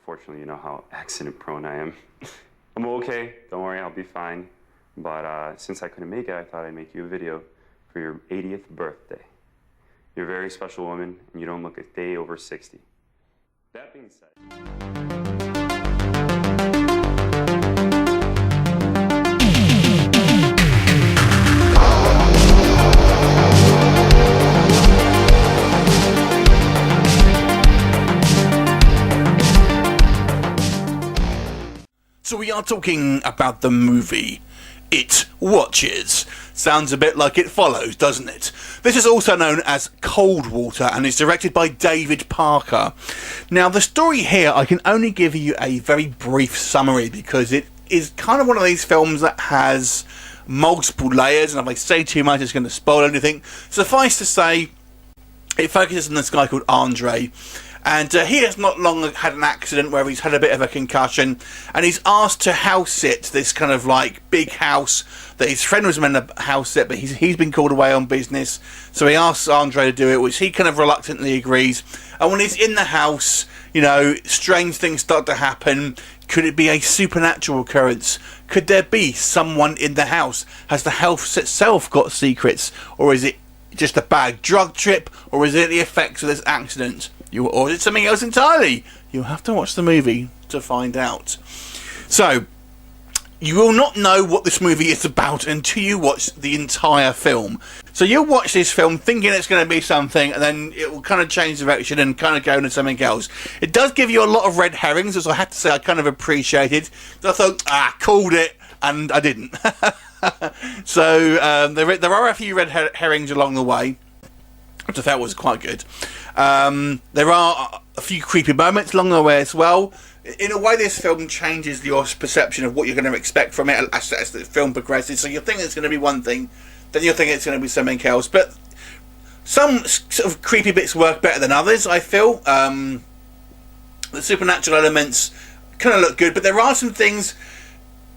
Unfortunately, you know how accident prone I am. I'm okay, don't worry, I'll be fine. But since I couldn't make it, I thought I'd make you a video for your 80th birthday. You're a very special woman, and you don't look a day over 60. That being said... So we are talking about the movie It Watches. Sounds a bit like It Follows, doesn't it? This is also known as Coldwater and is directed by David Parker. Now, the story here, I can only give you a very brief summary because it is kind of one of these films that has multiple layers, and if I say too much, it's going to spoil anything. Suffice to say, it focuses on this guy called Andre. And he has not long had an accident where he's had a bit of a concussion, and he's asked to house sit this kind of like big house that his friend was meant to house sit, but he's been called away on business. So he asks Andre to do it, which he kind of reluctantly agrees. And when he's in the house, you know, strange things start to happen. Could it be a supernatural occurrence? Could there be someone in the house? Has the house itself got secrets? Or is it just a bad drug trip? Or is it the effects of this accident? Or is it something else entirely? You'll have to watch the movie to find out. So, you will not know what this movie is about until you watch the entire film. So you'll watch this film thinking it's going to be something, and then it will kind of change direction and kind of go into something else. It does give you a lot of red herrings, as I have to say I kind of appreciated. So I thought, called it, and I didn't. So there are a few red herrings along the way, which I felt was quite good. There are a few creepy moments along the way as well. In a way, this film changes your perception of what you're going to expect from it as the film progresses. So you think it's going to be one thing, then you think it's going to be something else. But some sort of creepy bits work better than others, I feel. The supernatural elements kind of look good, but there are some things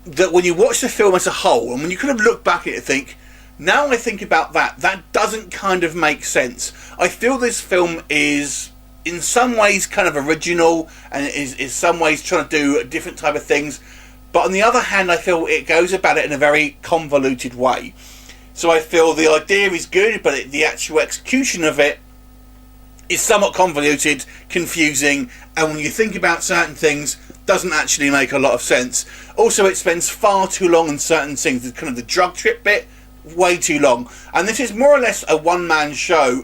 that when you watch the film as a whole, and when you kind of look back at it and think, now I think about that doesn't kind of make sense. I feel this film is in some ways kind of original and is in some ways trying to do different type of things, but on the other hand I feel it goes about it in a very convoluted way. So I feel the idea is good, but the actual execution of it is somewhat convoluted, confusing, and when you think about certain things, doesn't actually make a lot of sense. Also, it spends far too long on certain things. Kind of the drug trip bit, way too long, and this is more or less a one-man show.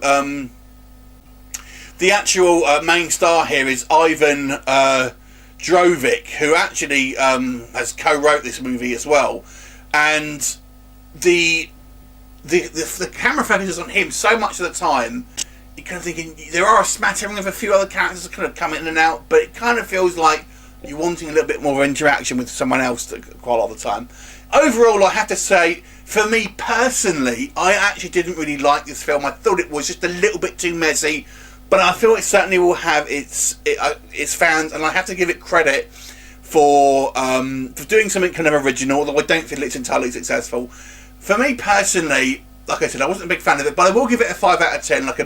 The actual main star here is Ivan Djurovic, who actually has co-wrote this movie as well, and the camera focuses on him so much of the time. You're kind of thinking there are a smattering of a few other characters that kind of come in and out, but it kind of feels like you're wanting a little bit more interaction with someone else quite a lot of the time. Overall, I have to say, for me personally, I actually didn't really like this film. I thought it was just a little bit too messy, but I feel it certainly will have its fans, and I have to give it credit for doing something kind of original, although I don't feel it's entirely successful. For me personally, like I said, I wasn't a big fan of it, but I will give it a 5 out of 10, like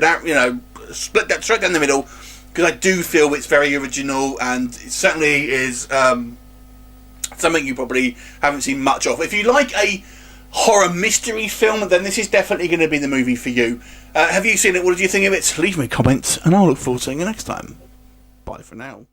split that straight down the middle, because I do feel it's very original, and it certainly is something you probably haven't seen much of. If you like a horror mystery film, then this is definitely going to be the movie for you. Have you seen it? What did you think of it? Leave me comments, and I'll look forward to seeing you next time. Bye for now.